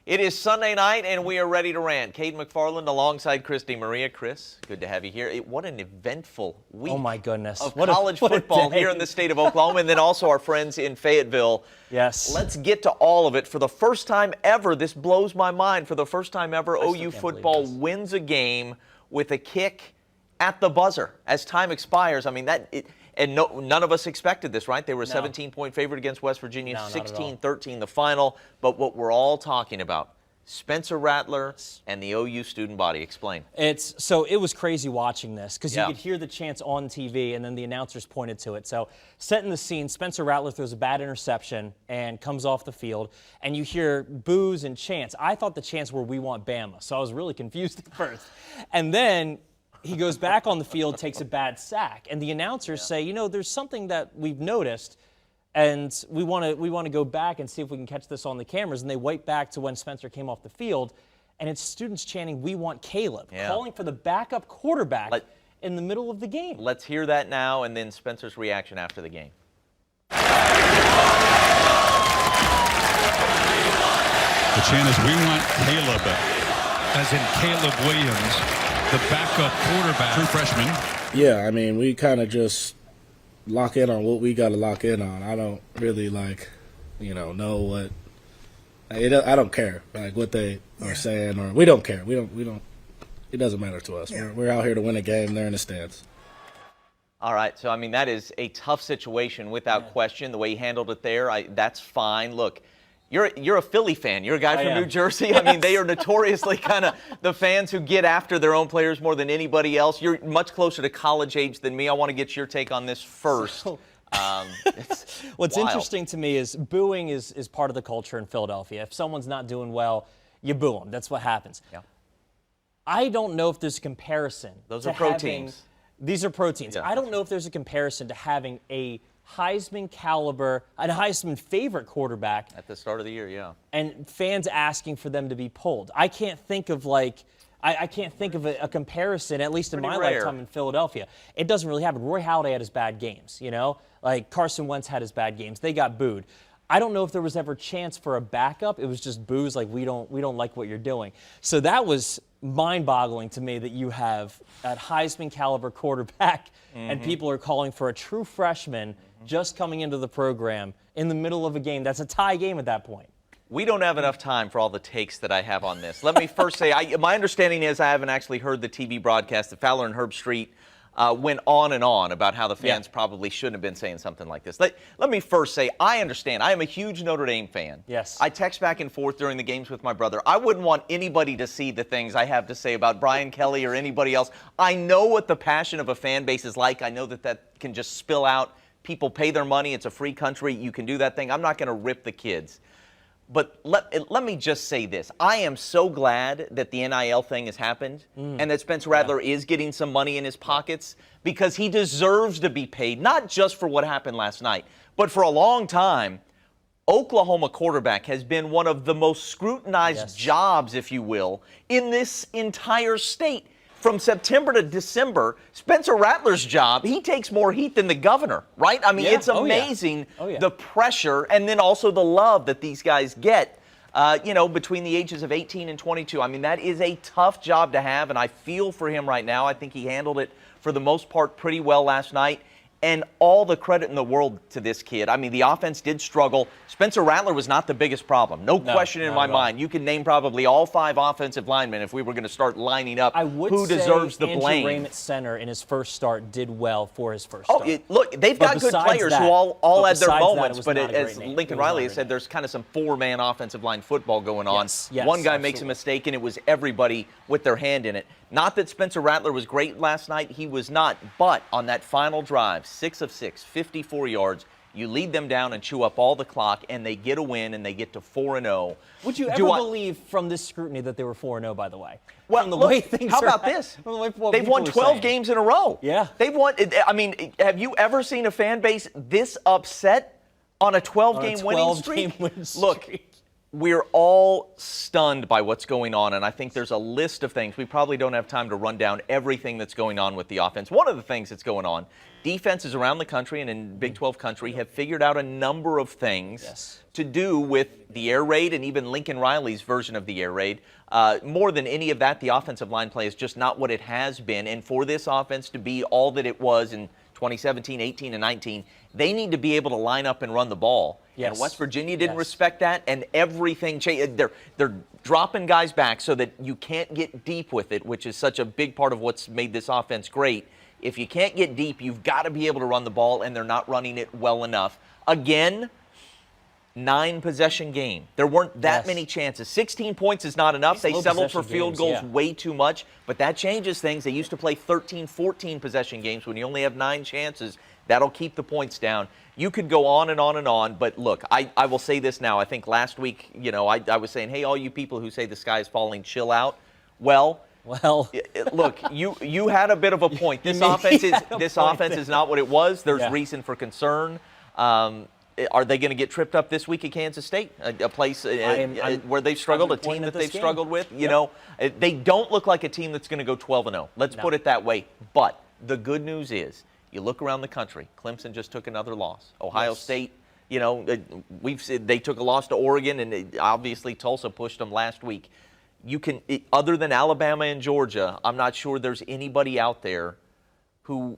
It is Sunday night, and we are ready to rant. Kate McFarland alongside Christy Maria. Chris, good to have you here. What an eventful week. Oh, my goodness. Of college football here in the state of Oklahoma, and then also our friends in Fayetteville. Yes. Let's get to all of it. For the first time ever, this blows my mind, for the first time ever, OU football wins a game with a kick at the buzzer as time expires. I mean, none of us expected this, right? They were a 17-point favorite against West Virginia, 16-13 the final. But what we're all talking about, Spencer Rattler and the OU student body. Explain. So it was crazy watching this because you could hear the chants on TV and then the announcers pointed to it. So setting the scene, Spencer Rattler throws a bad interception and comes off the field, and you hear boos and chants. I thought the chants were "We want Bama," so I was really confused at first. And then he goes back on the field, takes a bad sack, and the announcers say, you know, there's something that we've noticed, and we want to go back and see if we can catch this on the cameras. And they wipe back to when Spencer came off the field, and it's students chanting, "We want Caleb," calling for the backup quarterback in the middle of the game. Let's hear that now, and then Spencer's reaction after the game. The chant is, "We want Caleb," as in Caleb Williams, the backup quarterback, true freshman. Yeah, I mean, we kind of just lock in on what we got to lock in on. I don't really know what. I don't care what they are saying, or we don't care. We don't. It doesn't matter to us. We're out here to win a game. They're in the stands. All right, so I mean that is a tough situation without question. The way he handled it there, that's fine. Look. You're a Philly fan. You're a guy from New Jersey. I mean, they are notoriously kind of the fans who get after their own players more than anybody else. You're much closer to college age than me. I want to get your take on this first. What's interesting to me is booing is part of the culture in Philadelphia. If someone's not doing well, you boo them. That's what happens. Yeah. I don't know if there's a comparison. Those are pro teams. These are pro teams. Yeah. I don't know if there's a comparison to having a Heisman caliber, a Heisman favorite quarterback at the start of the year, and fans asking for them to be pulled. I can't think of I can't think of a comparison, at least in my lifetime in Philadelphia. It doesn't really happen. Roy Halladay had his bad games, like Carson Wentz had his bad games. They got booed. I don't know if there was ever a chance for a backup. It was just boos, like we don't like what you're doing. So that was mind-boggling to me that you have a Heisman caliber quarterback and people are calling for a true freshman just coming into the program in the middle of a game. That's a tie game at that point. We don't have enough time for all the takes that I have on this. Let me first say, my understanding is I haven't actually heard the TV broadcast that Fowler and Herb Street went on and on about how the fans probably shouldn't have been saying something like this. Let me first say, I understand. I am a huge Notre Dame fan. Yes. I text back and forth during the games with my brother. I wouldn't want anybody to see the things I have to say about Brian Kelly or anybody else. I know what the passion of a fan base is like. I know that can just spill out. People pay their money. It's a free country. You can do that thing. I'm not going to rip the kids. But let me just say this. I am so glad that the NIL thing has happened and that Spencer Rattler is getting some money in his pockets because he deserves to be paid, not just for what happened last night, but for a long time. Oklahoma quarterback has been one of the most scrutinized jobs, if you will, in this entire state. From September to December, Spencer Rattler's job, he takes more heat than the governor, right? I mean, it's amazing the pressure and then also the love that these guys get, between the ages of 18 and 22. I mean, that is a tough job to have, and I feel for him right now. I think he handled it, for the most part, pretty well last night. And all the credit in the world to this kid. I mean, the offense did struggle. Spencer Rattler was not the biggest problem. No question in my mind. You can name probably all 5 offensive linemen if we were going to start lining up who deserves the blame. Andrew Raymond Center in his first start did well for his first start. Look, they've got good players who all had their moments, but as Lincoln Riley has said, there's kind of some 4-man offensive line football going on. One guy makes a mistake, and it was everybody with their hand in it. Not that Spencer Rattler was great last night. He was not. But on that final drive, 6 of 6, 54 yards, you lead them down and chew up all the clock, and they get a win, and they get to 4-0. Would you ever believe from this scrutiny that they were 4-0, by the way? Well, how about this? They've won 12 games in a row. Yeah. They've won. I mean, have you ever seen a fan base this upset on a 12-game winning streak? Look, we're all stunned by what's going on, and I think there's a list of things. We probably don't have time to run down everything that's going on with the offense. One of the things that's going on, defenses around the country and in Big 12 country have figured out a number of things to do with the air raid and even Lincoln Riley's version of the air raid. More than any of that, the offensive line play is just not what it has been. And for this offense to be all that it was in 2017, 18, and 19, they need to be able to line up and run the ball. Yes. And West Virginia didn't respect that, and everything changed. They're dropping guys back so that you can't get deep with it, which is such a big part of what's made this offense great. If you can't get deep, you've got to be able to run the ball, and they're not running it well enough. Again, 9-possession game. There weren't that many chances. 16 points is not enough. They settled for field goals way too much, but that changes things. They used to play 13, 14 possession games when you only have 9 chances. That'll keep the points down. You could go on and on and on, but look, I will say this now. I think last week, I was saying, hey, all you people who say the sky is falling, chill out. Well, look, you had a bit of a point. This offense is not what it was. There's reason for concern. Are they going to get tripped up this week at Kansas State, a place where they've struggled, a team that they've struggled with? They don't look like a team that's going to go 12-0. Let's put it that way. But the good news is, you look around the country. Clemson just took another loss. Ohio State, they took a loss to Oregon, and obviously Tulsa pushed them last week. Other than Alabama and Georgia, I'm not sure there's anybody out there who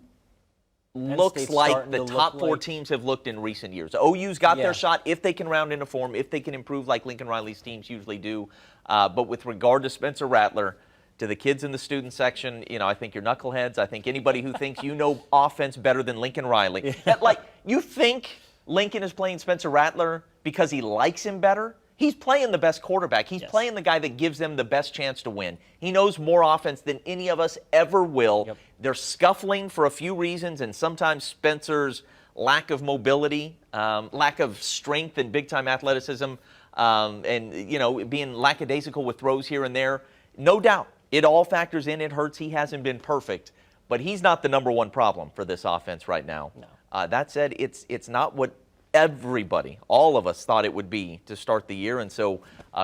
looks like the top 4 teams have looked in recent years. OU's got their shot if they can round into form, if they can improve like Lincoln Riley's teams usually do. But with regard to Spencer Rattler, to the kids in the student section, I think you're knuckleheads. I think anybody who thinks you know offense better than Lincoln Riley. You think Lincoln is playing Spencer Rattler because he likes him better? He's playing the best quarterback. He's playing the guy that gives them the best chance to win. He knows more offense than any of us ever will. They're scuffling for a few reasons, and sometimes Spencer's lack of mobility, lack of strength and big-time athleticism, and, being lackadaisical with throws here and there. No doubt, it all factors in. It hurts. He hasn't been perfect, but he's not the number one problem for this offense right now. No. That said, it's not what everybody, all of us, thought it would be to start the year, and so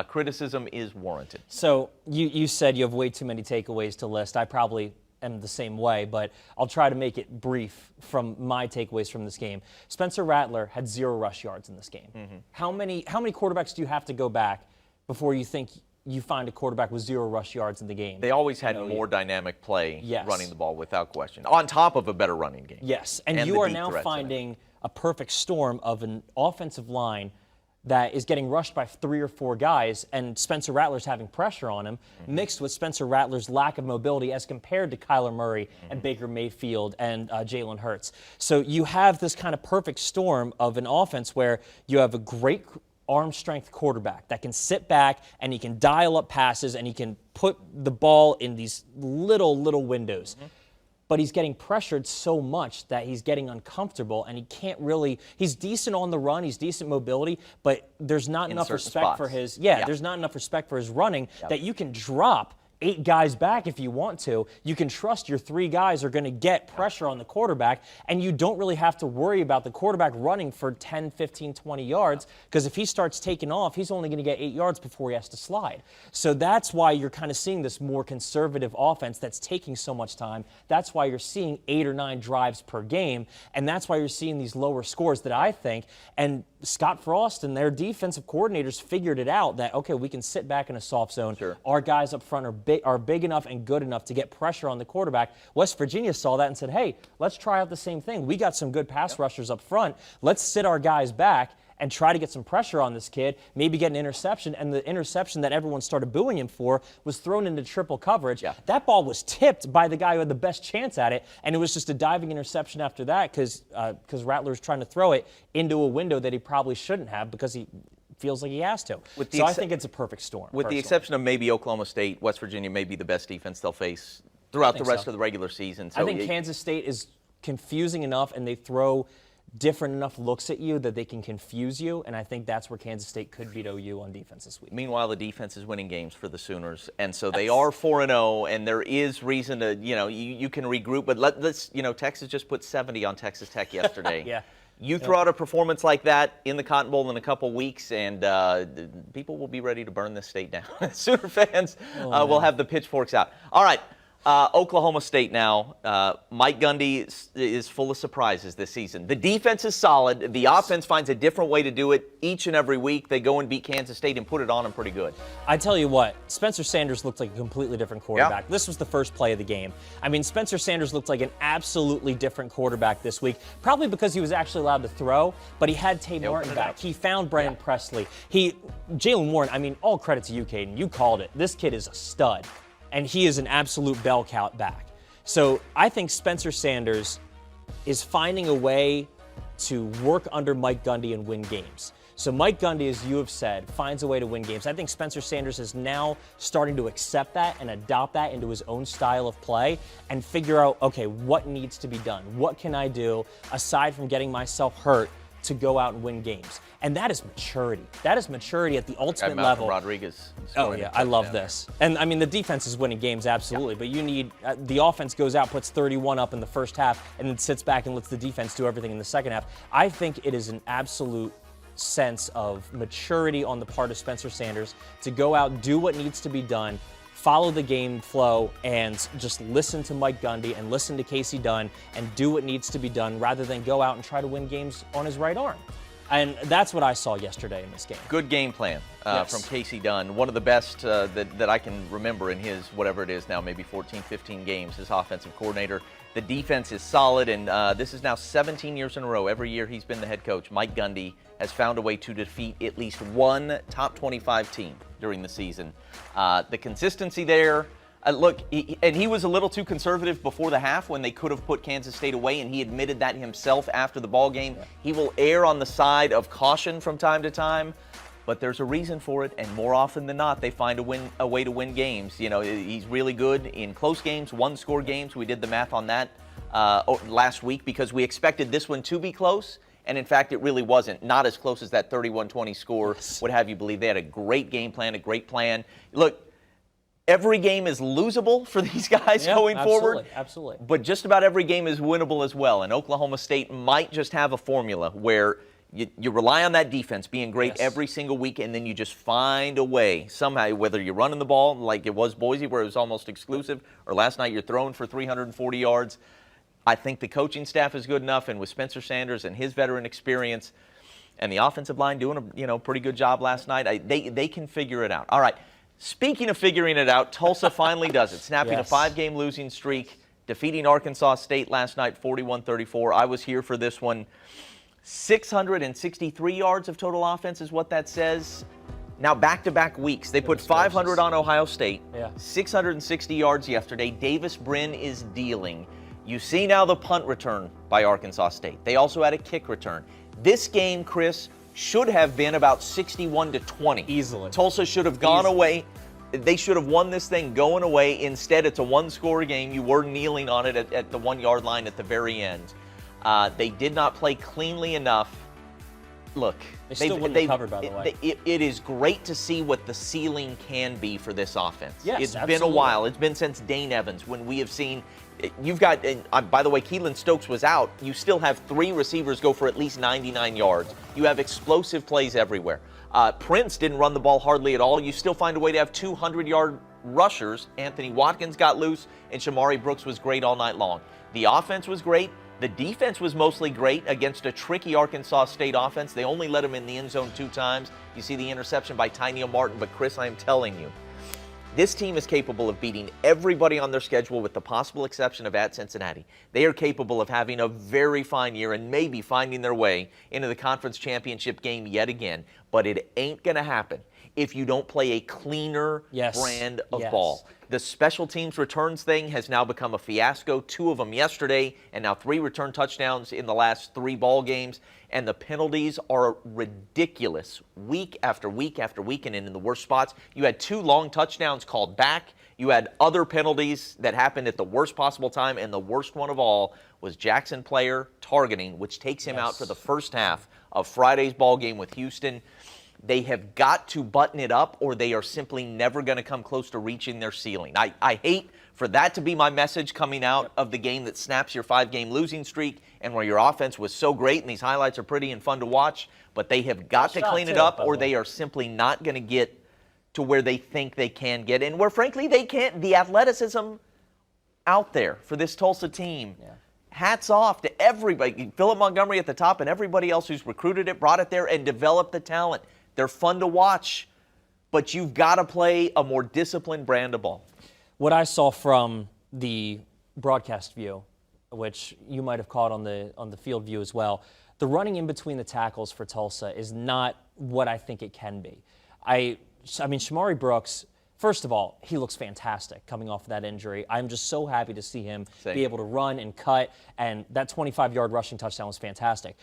criticism is warranted. So you said you have way too many takeaways to list. I probably am the same way, but I'll try to make it brief from my takeaways from this game. Spencer Rattler had 0 rush yards in this game. How many quarterbacks do you have to go back before you think you find a quarterback with 0 rush yards in the game? They always had more dynamic play running the ball without question, on top of a better running game. Yes, and you are now finding a perfect storm of an offensive line that is getting rushed by 3 or 4 guys, and Spencer Rattler's having pressure on him, mixed with Spencer Rattler's lack of mobility as compared to Kyler Murray and Baker Mayfield and Jalen Hurts. So you have this kind of perfect storm of an offense where you have a great arm strength quarterback that can sit back and he can dial up passes and he can put the ball in these little windows. But he's getting pressured so much that he's getting uncomfortable, and he can't really. He's decent on the run, he's decent mobility, but there's not enough respect for his. There's not enough respect for his running that you can drop 8 guys back if you want to. You can trust your 3 guys are going to get pressure on the quarterback, and you don't really have to worry about the quarterback running for 10, 15, 20 yards, because if he starts taking off, he's only going to get 8 yards before he has to slide. So that's why you're kind of seeing this more conservative offense that's taking so much time. That's why you're seeing 8 or 9 drives per game, and that's why you're seeing these lower scores that I think. And Scott Frost and their defensive coordinators figured it out that, okay, we can sit back in a soft zone. Our guys up front are big enough and good enough to get pressure on the quarterback. West Virginia saw that and said, hey, let's try out the same thing. We got some good pass rushers up front. Let's sit our guys back and try to get some pressure on this kid, maybe get an interception. And the interception that everyone started booing him for was thrown into triple coverage. That ball was tipped by the guy who had the best chance at it, and it was just a diving interception after that because Rattler's trying to throw it into a window that he probably shouldn't have because he feels like he has to. So I think it's a perfect storm. With the exception of maybe Oklahoma State, West Virginia may be the best defense they'll face throughout the rest of the regular season. So I think Kansas State is confusing enough, and they throw different enough looks at you that they can confuse you, and I think that's where Kansas State could beat OU on defense this week. Meanwhile, the defense is winning games for the Sooners, and so they are 4-0, and there is reason to, you can regroup, but let's, Texas just put 70 on Texas Tech yesterday. You throw out a performance like that in the Cotton Bowl in a couple weeks, and people will be ready to burn this state down. Sooner fans will have the pitchforks out. All right. Oklahoma State now. Mike Gundy is full of surprises this season. The defense is solid. The offense finds a different way to do it each and every week. They go and beat Kansas State and put it on them pretty good. I tell you what, Spencer Sanders looked like a completely different quarterback. This was the first play of the game. I mean, Spencer Sanders looked like an absolutely different quarterback this week, probably because he was actually allowed to throw, but he had Tate Martin back. He found Brandon Presley. Jalen Warren, I mean, all credit to you, Caden. You called it. This kid is a stud. And he is an absolute bell cow back. So I think Spencer Sanders is finding a way to work under Mike Gundy and win games. So Mike Gundy, as you have said, finds a way to win games. I think Spencer Sanders is now starting to accept that and adopt that into his own style of play and figure out, okay, what needs to be done? What can I do aside from getting myself hurt to go out and win games? And that is maturity. That is maturity at the ultimate level. Rodriguez. Oh, yeah, I love this. And, I mean, the defense is winning games, absolutely. But you need the offense goes out, puts 31 up in the first half, and then sits back and lets the defense do everything in the second half. I think it is an absolute sense of maturity on the part of Spencer Sanders to go out, do what needs to be done, follow the game flow, and just listen to Mike Gundy and listen to Casey Dunn and do what needs to be done rather than go out and try to win games on his right arm. And that's what I saw yesterday in this game. Good game plan from Casey Dunn. One of the best that I can remember in his, whatever it is now, maybe 14, 15 games, his offensive coordinator. The defense is solid, and this is now 17 years in a row. Every year he's been the head coach. Mike Gundy has found a way to defeat at least one top 25 team during the season. The consistency there. Look, he was a little too conservative before the half when they could have put Kansas State away, and he admitted that himself after the ball game. He will err on the side of caution from time to time, but there's a reason for it, and more often than not, they find a way to win games. You know, he's really good in close games, one-score games. We did the math on that last week because we expected this one to be close, and in fact, it really wasn't. Not as close as that 31-20 score would have you believe. They had a great game plan, a great plan. Look, every game is losable for these guys going forward. Absolutely. But just about every game is winnable as well. And Oklahoma State might just have a formula where you rely on that defense being great every single week, and then you just find a way somehow, whether you're running the ball like it was Boise where it was almost exclusive, or last night you're throwing for 340 yards. I think the coaching staff is good enough, and with Spencer Sanders and his veteran experience and the offensive line doing a pretty good job last night, they can figure it out. All right. Speaking of figuring it out, Tulsa finally does it, snapping a 5-game losing streak, defeating Arkansas State last night 41-34. I was here for this one. 663 yards of total offense is what that says. Now, back-to-back weeks. They put 500 on Ohio State, 660 yards yesterday. Davis Brin is dealing. You see now the punt return by Arkansas State. They also had a kick return. This game, Chris, should have been about 61-20. Easily. Tulsa should have gone away. They should have won this thing going away. Instead, it's a one-score game. You were kneeling on it at the 1-yard line at the very end. They did not play cleanly enough. Look, they still wouldn't have covered, by the way. It is great to see what the ceiling can be for this offense. Yes, it's absolutely. been a while. It's been since Dane Evans when we have seen. You've got, and by the way, Keelan Stokes was out. You still have 3 receivers go for at least 99 yards. You have explosive plays everywhere. Prince didn't run the ball hardly at all. You still find a way to have 200-yard rushers. Anthony Watkins got loose, and Shamari Brooks was great all night long. The offense was great. The defense was mostly great against a tricky Arkansas State offense. They only let him in the end zone 2 times. You see the interception by Tyneal Martin, but Chris, I am telling you, this team is capable of beating everybody on their schedule with the possible exception of at Cincinnati. They are capable of having a very fine year and maybe finding their way into the conference championship game yet again, but it ain't going to happen if you don't play a cleaner brand of ball. The special teams returns thing has now become a fiasco. 2 of them yesterday, and now 3 return touchdowns in the last 3 ball games. And the penalties are ridiculous week after week after week, and in the worst spots. You had 2 long touchdowns called back. You had other penalties that happened at the worst possible time, and the worst one of all was Jackson player targeting, which takes him out for the first half of Friday's ball game with Houston. They have got to button it up, or they are simply never going to come close to reaching their ceiling. I hate for that to be my message coming out of the game that snaps your 5-game losing streak and where your offense was so great, and these highlights are pretty and fun to watch, but they have got to clean it up, or they are simply not going to get to where they think they can get, and where, frankly, they can't. The athleticism out there for this Tulsa team. Yeah. Hats off to everybody. Philip Montgomery at the top and everybody else who's recruited it, brought it there, and developed the talent. They're fun to watch, but you've got to play a more disciplined brand of ball. What I saw from the broadcast view, which you might have caught on the field view as well, the running in between the tackles for Tulsa is not what I think it can be. I mean, Shamari Brooks, first of all, he looks fantastic coming off of that injury. I'm just so happy to see him be able to run and cut, and that 25-yard rushing touchdown was fantastic.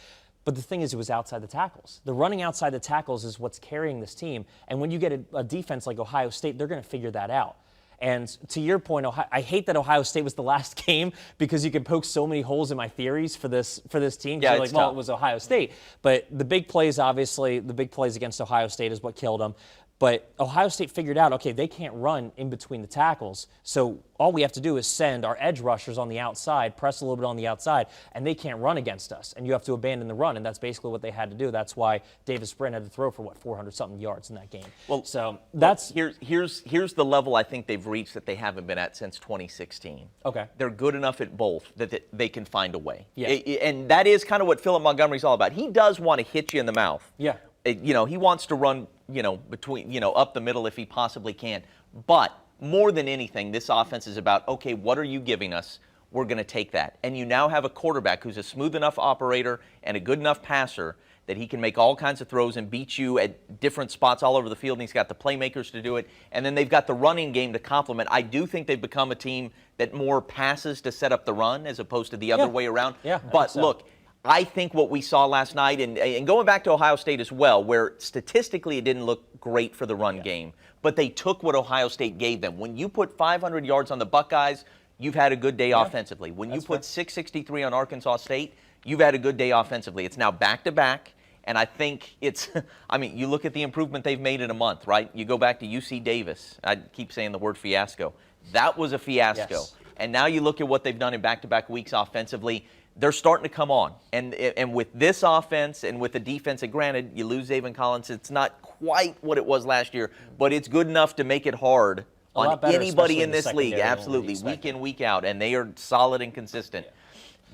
But the thing is, it was outside the tackles. The running outside the tackles is what's carrying this team, and when you get a defense like Ohio State, they're going to figure that out. And to your point, I hate that Ohio State was the last game because you could poke so many holes in my theories for this team. Yeah, you're like, well, it was Ohio State. But the big plays, obviously, the big plays against Ohio State is what killed them. But Ohio State figured out, okay, they can't run in between the tackles. So all we have to do is send our edge rushers on the outside, press a little bit on the outside, and they can't run against us. And you have to abandon the run, and that's basically what they had to do. That's why Davis Brin had to throw for, 400-something yards in that game. Well, so that's here's the level I think they've reached that they haven't been at since 2016. Okay. They're good enough at both that they can find a way. Yeah. And that is kind of what Philip Montgomery's all about. He does want to hit you in the mouth. Yeah. He wants to run, between, up the middle if he possibly can. But more than anything, this offense is about, okay, what are you giving us? We're going to take that. And you now have a quarterback who's a smooth enough operator and a good enough passer that he can make all kinds of throws and beat you at different spots all over the field, and he's got the playmakers to do it. And then they've got the running game to complement. I do think they've become a team that more passes to set up the run as opposed to the other way around. Yeah, but look, I think what we saw last night, and going back to Ohio State as well, where statistically it didn't look great for the run game, but they took what Ohio State gave them. When you put 500 yards on the Buckeyes, you've had a good day offensively. When you put 663 on Arkansas State, you've had a good day offensively. It's now back-to-back, and I think it's – I mean, you look at the improvement they've made in a month, right? You go back to UC Davis. I keep saying the word fiasco. That was a fiasco. Yes. And now you look at what they've done in back-to-back weeks offensively. They're starting to come on. And with this offense and with the defense, and granted, you lose Zaven Collins, it's not quite what it was last year, but it's good enough to make it hard on anybody in this league. Absolutely, week in, week out, and they are solid and consistent. Yeah.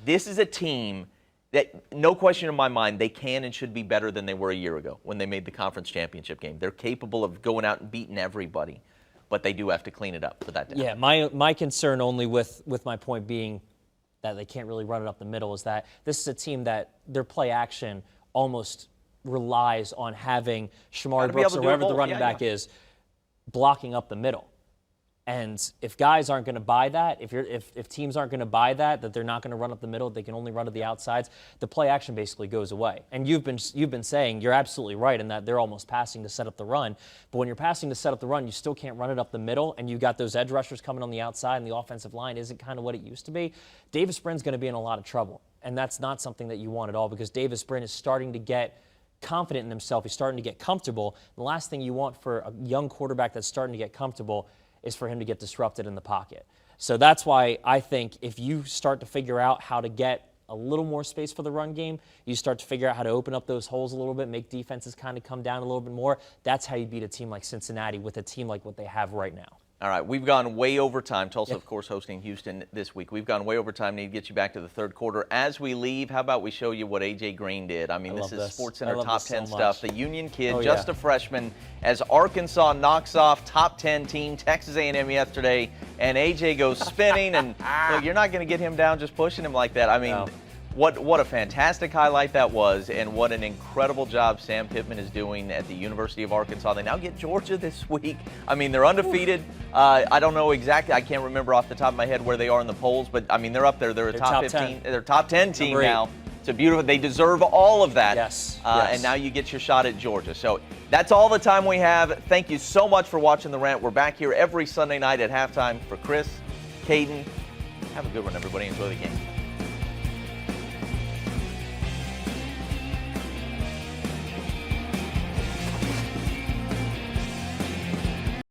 This is a team that, no question in my mind, they can and should be better than they were a year ago when they made the conference championship game. They're capable of going out and beating everybody, but they do have to clean it up for that to happen. Yeah, my concern only with my point being that they can't really run it up the middle is that this is a team that their play action almost relies on having Shamari Brooks or whoever the running back is blocking up the middle. And if guys aren't going to buy that, if teams aren't going to buy that they're not going to run up the middle, they can only run to the outsides, the play action basically goes away. And you've been saying, you're absolutely right in that they're almost passing to set up the run. But when you're passing to set up the run, you still can't run it up the middle, and you got those edge rushers coming on the outside, and the offensive line isn't kind of what it used to be. Davis Brin's going to be in a lot of trouble, and that's not something that you want at all because Davis Brin is starting to get confident in himself. He's starting to get comfortable. The last thing you want for a young quarterback that's starting to get comfortable is for him to get disrupted in the pocket. So that's why I think if you start to figure out how to get a little more space for the run game, you start to figure out how to open up those holes a little bit, make defenses kind of come down a little bit more, that's how you beat a team like Cincinnati with a team like what they have right now. All right, we've gone way over time. Tulsa, of course, hosting Houston this week. We've gone way over time. Need to get you back to the third quarter. As we leave, how about we show you what A.J. Green did? I mean, this is SportsCenter top 10 stuff. The Union kid, just a freshman, as Arkansas knocks off top 10 team Texas A&M yesterday, and A.J. goes spinning. And look, you're not going to get him down just pushing him like that. I mean, what a fantastic highlight that was, and what an incredible job Sam Pittman is doing at the University of Arkansas. They now get Georgia this week. I mean, they're undefeated. I don't know exactly. I can't remember off the top of my head where they are in the polls, but I mean, they're up there. They're a top 15. They're a top 10 team now. It's a beautiful. They deserve all of that. Yes. And now you get your shot at Georgia. So that's all the time we have. Thank you so much for watching The Rant. We're back here every Sunday night at halftime. For Chris, Caden, have a good one, everybody. Enjoy the game.